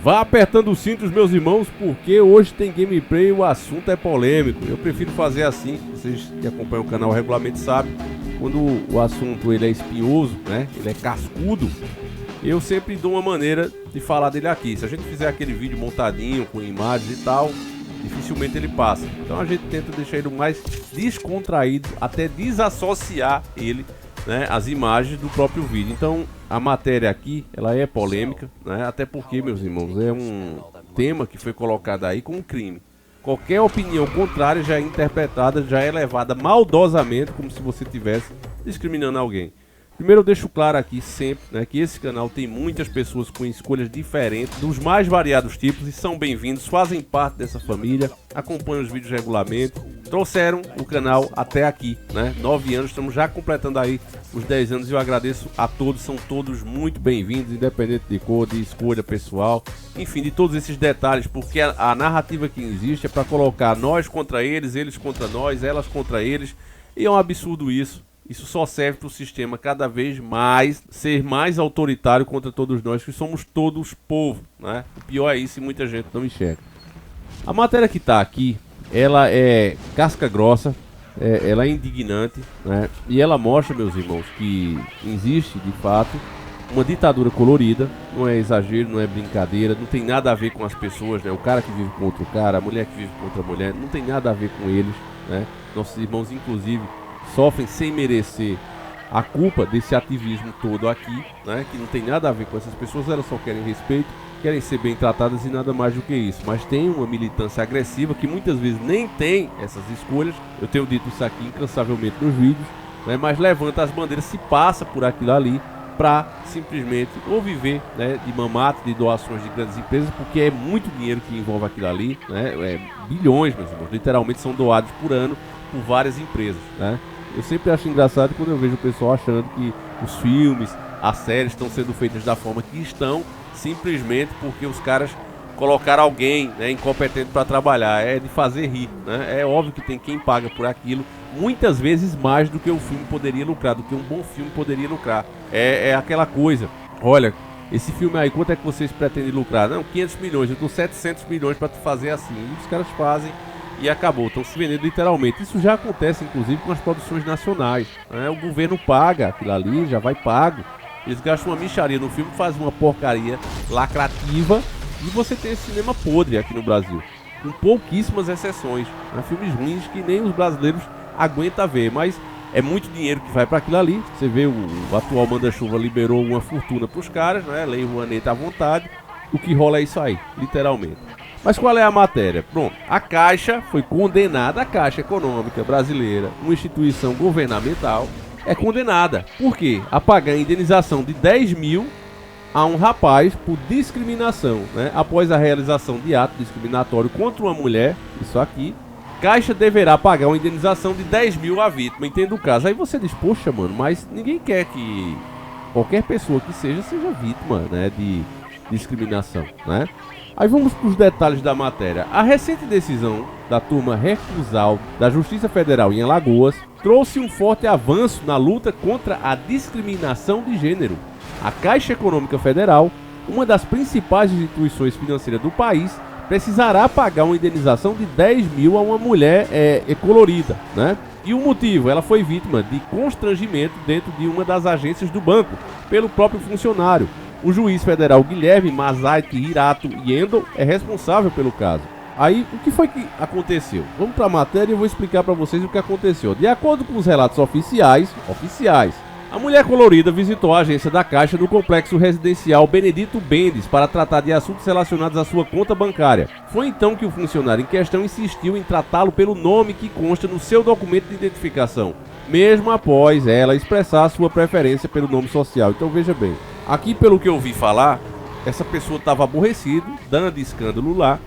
Vá apertando os cintos, meus irmãos, porque hoje tem gameplay e o assunto é polêmico. Eu prefiro fazer assim, vocês que acompanham o canal regularmente sabem, quando o assunto ele é espinhoso, né? Ele é cascudo, eu sempre dou uma maneira de falar dele aqui. Se a gente fizer aquele vídeo montadinho, com imagens e tal, dificilmente ele passa. Então a gente tenta deixar ele o mais descontraído, até desassociar ele, né, as imagens do próprio vídeo. Então a matéria aqui, ela é polêmica, né, até porque, meus irmãos, é um tema que foi colocado aí como crime. Qualquer opinião contrária já é interpretada, já é levada maldosamente, como se você estivesse discriminando alguém. Primeiro eu deixo claro aqui sempre, né, que esse canal tem muitas pessoas com escolhas diferentes, dos mais variados tipos, e são bem-vindos, fazem parte dessa família, acompanham os vídeos regularmente, trouxeram o canal até aqui, né? 9 anos, estamos já completando aí os 10 anos e eu agradeço a todos, são todos muito bem-vindos, independente de cor, de escolha pessoal, enfim, de todos esses detalhes, porque a narrativa que existe é para colocar nós contra eles contra nós, elas contra eles, e é um absurdo isso. Isso só serve para o sistema cada vez mais ser mais autoritário contra todos nós, que somos todos povo, né? O pior é isso e muita gente não enxerga. A matéria que está aqui, ela é casca grossa, ela é indignante, né? E ela mostra, meus irmãos, que existe de fato uma ditadura colorida, não é exagero, não é brincadeira, não tem nada a ver com as pessoas, né? O cara que vive com outro cara, a mulher que vive com outra mulher, não tem nada a ver com eles, né? Nossos irmãos, inclusive, sofrem sem merecer a culpa desse ativismo todo aqui, né? Que não tem nada a ver com essas pessoas, elas só querem respeito, querem ser bem tratadas e nada mais do que isso. Mas tem uma militância agressiva que muitas vezes nem tem essas escolhas. Eu tenho dito isso aqui incansavelmente nos vídeos, né? Mas levanta as bandeiras, se passa por aquilo ali para simplesmente ou viver, né, de mamata, de doações de grandes empresas, porque é muito dinheiro que envolve aquilo ali, né? Bilhões, meus irmãos, literalmente são doados por ano por várias empresas, né? Eu sempre acho engraçado quando eu vejo o pessoal achando que os filmes, as séries estão sendo feitas da forma que estão, simplesmente porque os caras colocaram alguém, né, incompetente para trabalhar. É de fazer rir, né? É óbvio que tem quem paga por aquilo, muitas vezes mais do que o filme poderia lucrar, do que um bom filme poderia lucrar. É aquela coisa, olha, esse filme aí, quanto é que vocês pretendem lucrar? Não, 500 milhões, eu dou 700 milhões para tu fazer assim. E os caras fazem e acabou, estão se vendendo literalmente. Isso já acontece inclusive com as produções nacionais, né? O governo paga aquilo ali, já vai pago. Eles gastam uma mixaria no filme, fazem uma porcaria lacrativa e você tem esse cinema podre aqui no Brasil, com pouquíssimas exceções, né? Filmes ruins que nem os brasileiros aguentam ver, mas é muito dinheiro que vai para aquilo ali. Você vê, o atual manda-chuva liberou uma fortuna para os caras, né? Lei Rouanet à vontade, o que rola é isso aí, literalmente. Mas qual é a matéria? Pronto, a Caixa foi condenada, a Caixa Econômica Brasileira, uma instituição governamental, é condenada. Por quê? A pagar a indenização de 10 mil a um rapaz por discriminação, né? Após a realização de ato discriminatório contra uma mulher, isso aqui, Caixa deverá pagar uma indenização de 10 mil à vítima, entenda o caso. Aí você diz, poxa, mano, mas ninguém quer que qualquer pessoa que seja vítima, né, de discriminação, né? Aí vamos para os detalhes da matéria. A recente decisão da turma recursal da Justiça Federal em Alagoas trouxe um forte avanço na luta contra a discriminação de gênero. A Caixa Econômica Federal, uma das principais instituições financeiras do país, precisará pagar uma indenização de 10 mil a uma mulher colorida, né? E o motivo? Ela foi vítima de constrangimento dentro de uma das agências do banco, pelo próprio funcionário. O juiz federal Guilherme Mazaiki Hirato Yendo é responsável pelo caso. Aí, o que foi que aconteceu? Vamos para a matéria e eu vou explicar para vocês o que aconteceu. De acordo com os relatos oficiais, a mulher colorida visitou a agência da Caixa no complexo residencial Benedito Bendes para tratar de assuntos relacionados à sua conta bancária. Foi então que o funcionário em questão insistiu em tratá-lo pelo nome que consta no seu documento de identificação, mesmo após ela expressar sua preferência pelo nome social. Então veja bem, aqui pelo que eu ouvi falar, essa pessoa estava aborrecida, dando escândalo lá,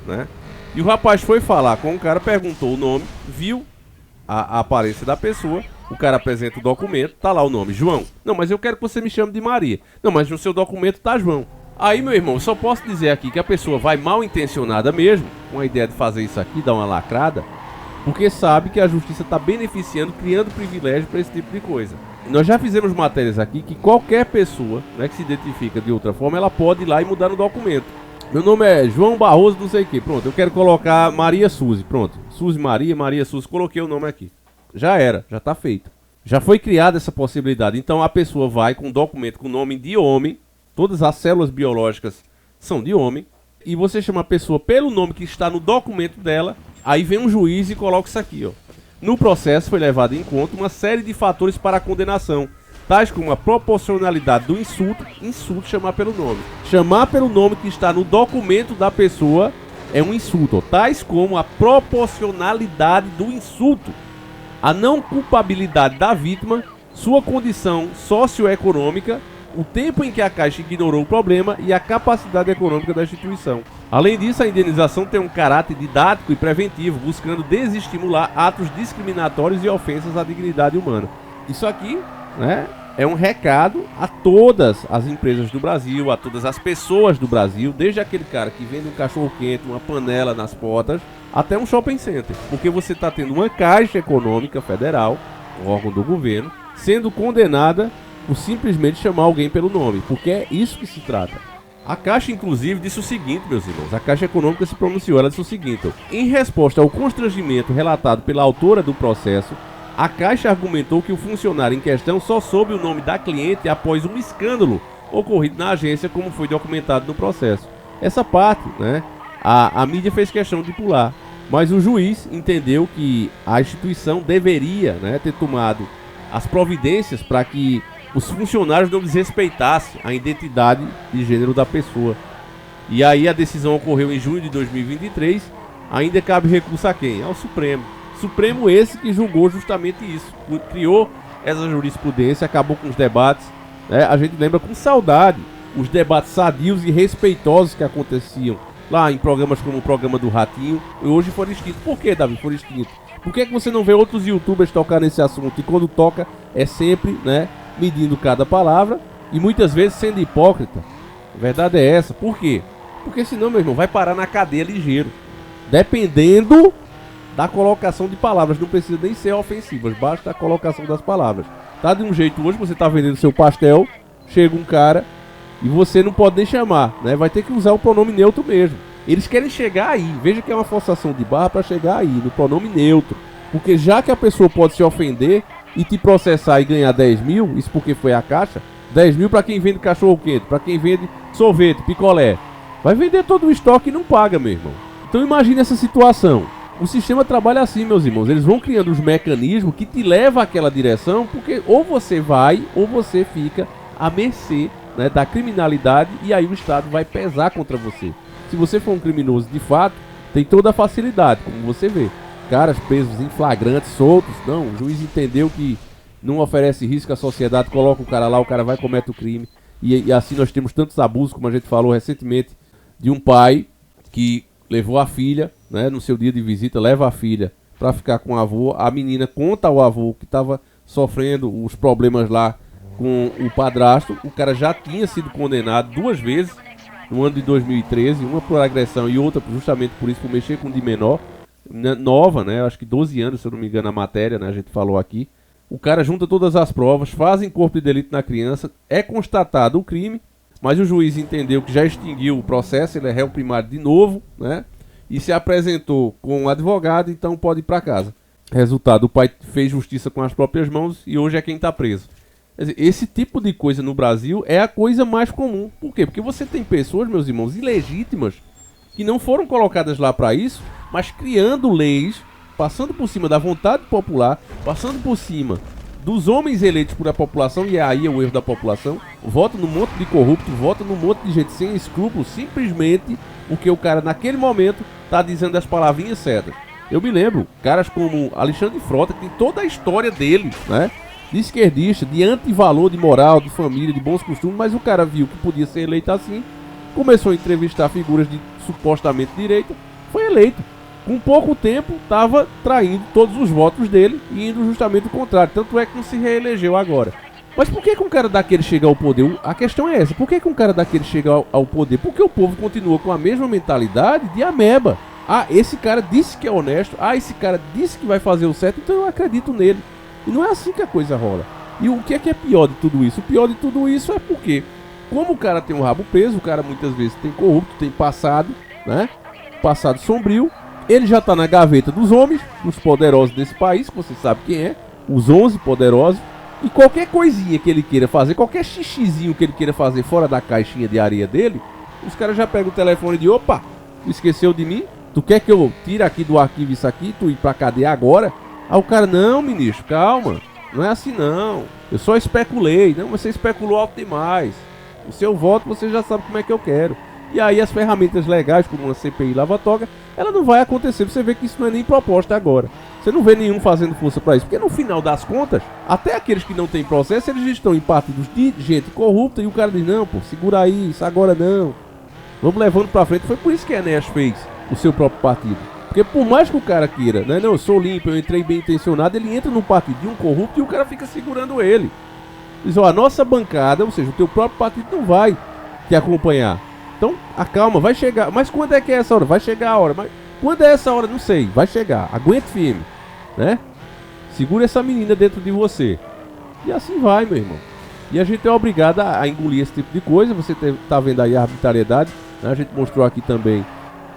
né? E o rapaz foi falar com o cara, perguntou o nome, viu a aparência da pessoa, o cara apresenta o documento, tá lá o nome, João. Não, mas eu quero que você me chame de Maria. Não, mas no seu documento tá João. Aí, meu irmão, eu só posso dizer aqui que a pessoa vai mal intencionada mesmo, com a ideia de fazer isso aqui, dar uma lacrada, porque sabe que a justiça está beneficiando, criando privilégio para esse tipo de coisa. Nós já fizemos matérias aqui que qualquer pessoa, né, que se identifica de outra forma, ela pode ir lá e mudar no documento. Meu nome é João Barroso, não sei o que. Pronto, eu quero colocar Maria Suzy. Pronto, Suzy Maria, Maria Suzy. Coloquei o nome aqui. Já era, já tá feito. Já foi criada essa possibilidade. Então a pessoa vai com um documento com o nome de homem. Todas as células biológicas são de homem. E você chama a pessoa pelo nome que está no documento dela. Aí vem um juiz e coloca isso aqui, ó. No processo foi levado em conta uma série de fatores para a condenação, tais como a proporcionalidade do insulto, chamar pelo nome. Chamar pelo nome que está no documento da pessoa é um insulto, tais como a proporcionalidade do insulto, a não culpabilidade da vítima, sua condição socioeconômica, o tempo em que a Caixa ignorou o problema e a capacidade econômica da instituição. Além disso, a indenização tem um caráter didático e preventivo, buscando desestimular atos discriminatórios e ofensas à dignidade humana. Isso aqui, né, é um recado a todas as empresas do Brasil, a todas as pessoas do Brasil, desde aquele cara que vende um cachorro-quente, uma panela nas portas, até um shopping center. Porque você está tendo uma Caixa Econômica Federal, um órgão do governo, sendo condenada por simplesmente chamar alguém pelo nome, porque é isso que se trata. A Caixa, inclusive, disse o seguinte, meus irmãos, a Caixa Econômica se pronunciou, ela disse o seguinte: em resposta ao constrangimento relatado pela autora do processo, a Caixa argumentou que o funcionário em questão só soube o nome da cliente após um escândalo ocorrido na agência, como foi documentado no processo. Essa parte, né, a mídia fez questão de pular, mas o juiz entendeu que a instituição deveria, né, ter tomado as providências para que os funcionários não desrespeitassem a identidade de gênero da pessoa. E aí a decisão ocorreu em junho de 2023. Ainda cabe recurso a quem? Ao Supremo. Supremo esse que julgou justamente isso, criou essa jurisprudência, acabou com os debates, né? A gente lembra com saudade os debates sadios e respeitosos que aconteciam lá em programas como o programa do Ratinho, e hoje foram extintos. Por que, Davi, foram extintos? Por que você não vê outros youtubers tocar nesse assunto? E quando toca, é sempre, né, medindo cada palavra e muitas vezes sendo hipócrita. A verdade é essa. Por quê? Porque senão, meu irmão, vai parar na cadeia ligeiro. Dependendo da colocação de palavras. Não precisa nem ser ofensivas, basta a colocação das palavras. Tá de um jeito hoje, você tá vendendo seu pastel, chega um cara e você não pode nem chamar, né? Vai ter que usar o pronome neutro mesmo. Eles querem chegar aí, veja que é uma forçação de barra para chegar aí, no pronome neutro. Porque já que a pessoa pode se ofender e te processar e ganhar 10 mil, isso porque foi a Caixa, 10 mil para quem vende cachorro quente, para quem vende sorvete, picolé. Vai vender todo o estoque e não paga, meu irmão. Então imagine essa situação. O sistema trabalha assim, meus irmãos. Eles vão criando os mecanismos que te levam àquela direção, porque ou você vai ou você fica à mercê, né, da criminalidade, e aí o Estado vai pesar contra você. Se você for um criminoso de fato, tem toda a facilidade, como você vê. Caras presos em flagrantes, soltos. Não, o juiz entendeu que não oferece risco à sociedade, coloca o cara lá, o cara vai e comete o crime. E assim nós temos tantos abusos, como a gente falou recentemente, de um pai que levou a filha, né, no seu dia de visita, leva a filha para ficar com o avô. A menina conta ao avô que estava sofrendo os problemas lá com o padrasto. O cara já tinha sido condenado 2 vezes no ano de 2013, uma por agressão e outra justamente por isso, por mexer com de menor, nova, né, acho que 12 anos, se eu não me engano, a matéria, né, a gente falou aqui. O cara junta todas as provas, fazem corpo de delito na criança, é constatado o crime, mas o juiz entendeu que já extinguiu o processo, ele é réu primário de novo, né, e se apresentou com um advogado, então pode ir para casa. Resultado, o pai fez justiça com as próprias mãos e hoje é quem está preso. Quer dizer, esse tipo de coisa no Brasil é a coisa mais comum. Por quê? Porque você tem pessoas, meus irmãos, ilegítimas, que não foram colocadas lá para isso, mas criando leis, passando por cima da vontade popular, passando por cima dos homens eleitos por a população, e aí é o erro da população, vota num monte de corrupto, vota num monte de gente sem escrúpulos, simplesmente porque o cara naquele momento tá dizendo as palavrinhas certas. Eu me lembro, caras como Alexandre Frota, que tem toda a história dele, né, de esquerdista, de antivalor, de moral, de família, de bons costumes, mas o cara viu que podia ser eleito assim, começou a entrevistar figuras de supostamente direita, foi eleito. Com pouco tempo, estava traindo todos os votos dele e indo justamente o contrário. Tanto é que não se reelegeu agora. Mas por que um cara daquele chega ao poder? A questão é essa. Por que um cara daquele chega ao poder? Porque o povo continua com a mesma mentalidade de ameba. Ah, esse cara disse que é honesto. Ah, esse cara disse que vai fazer o certo, então eu acredito nele. E não é assim que a coisa rola. E o que é pior de tudo isso? O pior de tudo isso é porque como o cara tem um rabo preso, o cara muitas vezes tem corrupto, tem passado, né? Passado sombrio. Ele já tá na gaveta dos homens, dos poderosos desse país, que você sabe quem é, os 11 poderosos. E qualquer coisinha que ele queira fazer, qualquer xixizinho que ele queira fazer fora da caixinha de areia dele, os caras já pegam o telefone de: opa, tu esqueceu de mim? Tu quer que eu tire aqui do arquivo isso aqui, tu ir pra cadeia agora? Aí o cara: não, ministro, calma, não é assim não, eu só especulei. Não, mas você especulou alto demais, o seu voto você já sabe como é que eu quero. E aí as ferramentas legais, como uma CPI lava-toga, ela não vai acontecer. Você vê que isso não é nem proposta agora. Você não vê nenhum fazendo força pra isso, porque no final das contas, até aqueles que não têm processo, eles estão em partidos de gente corrupta. E o cara diz: não, pô, segura aí, isso agora não, vamos levando pra frente. Foi por isso que a Enéas fez o seu próprio partido. Porque por mais que o cara queira, né, não, eu sou limpo, eu entrei bem intencionado, ele entra num partido de um corrupto e o cara fica segurando ele. Diz: ó, a nossa bancada, ou seja, o teu próprio partido não vai te acompanhar. Então, acalma, vai chegar. Mas quando é que é essa hora? Vai chegar a hora. Mas quando é essa hora? Não sei. Vai chegar. Aguente firme, né? Segura essa menina dentro de você. E assim vai, meu irmão. E a gente é obrigado a engolir esse tipo de coisa. Você tá vendo aí a arbitrariedade, né? A gente mostrou aqui também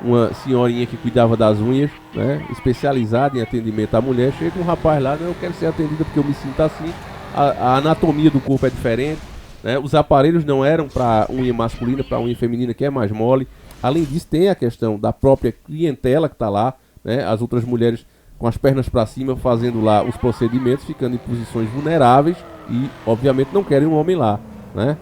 uma senhorinha que cuidava das unhas, né? Especializada em atendimento à mulher. Chega um rapaz lá: não, eu quero ser atendida porque eu me sinto assim. A anatomia do corpo é diferente, né? Os aparelhos não eram para unha masculina, para unha feminina, que é mais mole. Além disso, tem a questão da própria clientela que está lá, né? As outras mulheres com as pernas para cima fazendo lá os procedimentos, ficando em posições vulneráveis e, obviamente, não querem um homem lá, né?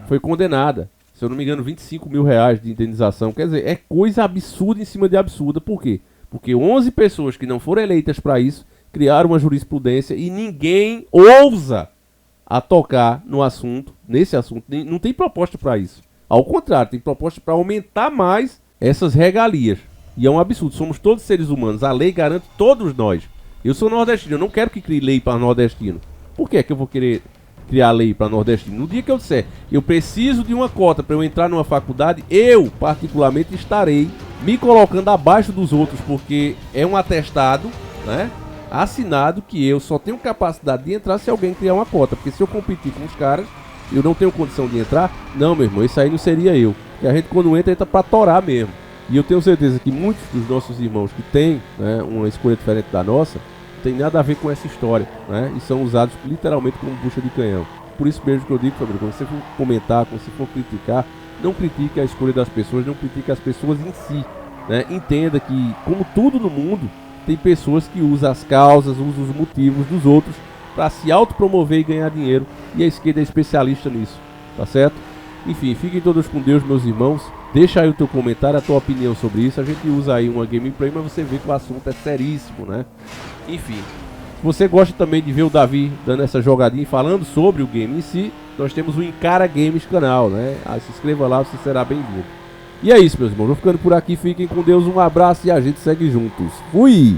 Foi condenada, se eu não me engano, 25 mil reais de indenização. Quer dizer, é coisa absurda em cima de absurda. Por quê? Porque 11 pessoas que não foram eleitas para isso criaram uma jurisprudência e ninguém ousa a tocar no assunto, nesse assunto. Não tem proposta para isso. Ao contrário, tem proposta para aumentar mais essas regalias. E é um absurdo. Somos todos seres humanos. A lei garante todos nós. Eu sou nordestino. Eu não quero que crie lei para nordestino. Por que é que eu vou querer criar lei para nordestino? No dia que eu disser: eu preciso de uma cota para eu entrar numa faculdade, eu, particularmente, estarei me colocando abaixo dos outros, porque é um atestado, né, assinado, que eu só tenho capacidade de entrar se alguém criar uma cota. Porque se eu competir com os caras, eu não tenho condição de entrar. Não, meu irmão, isso aí não seria eu. Porque a gente, quando entra pra torar mesmo. E eu tenho certeza que muitos dos nossos irmãos que têm, né, uma escolha diferente da nossa, não tem nada a ver com essa história, né, e são usados literalmente como bucha de canhão. Por isso mesmo que eu digo, família, quando você for comentar, quando você for criticar, não critique a escolha das pessoas, não critique as pessoas em si, né? Entenda que, como tudo no mundo, tem pessoas que usam as causas, usam os motivos dos outros para se autopromover e ganhar dinheiro, e a esquerda é especialista nisso, tá certo? Enfim, fiquem todos com Deus, meus irmãos. Deixa aí o teu comentário, a tua opinião sobre isso. A gente usa aí uma gameplay, mas você vê que o assunto é seríssimo, né? Enfim, se você gosta também de ver o Davi dando essa jogadinha e falando sobre o game em si, nós temos o Encara Games canal, né? Se inscreva lá, você será bem-vindo. E é isso, meus irmãos. Vou ficando por aqui. Fiquem com Deus. Um abraço e a gente segue juntos. Fui!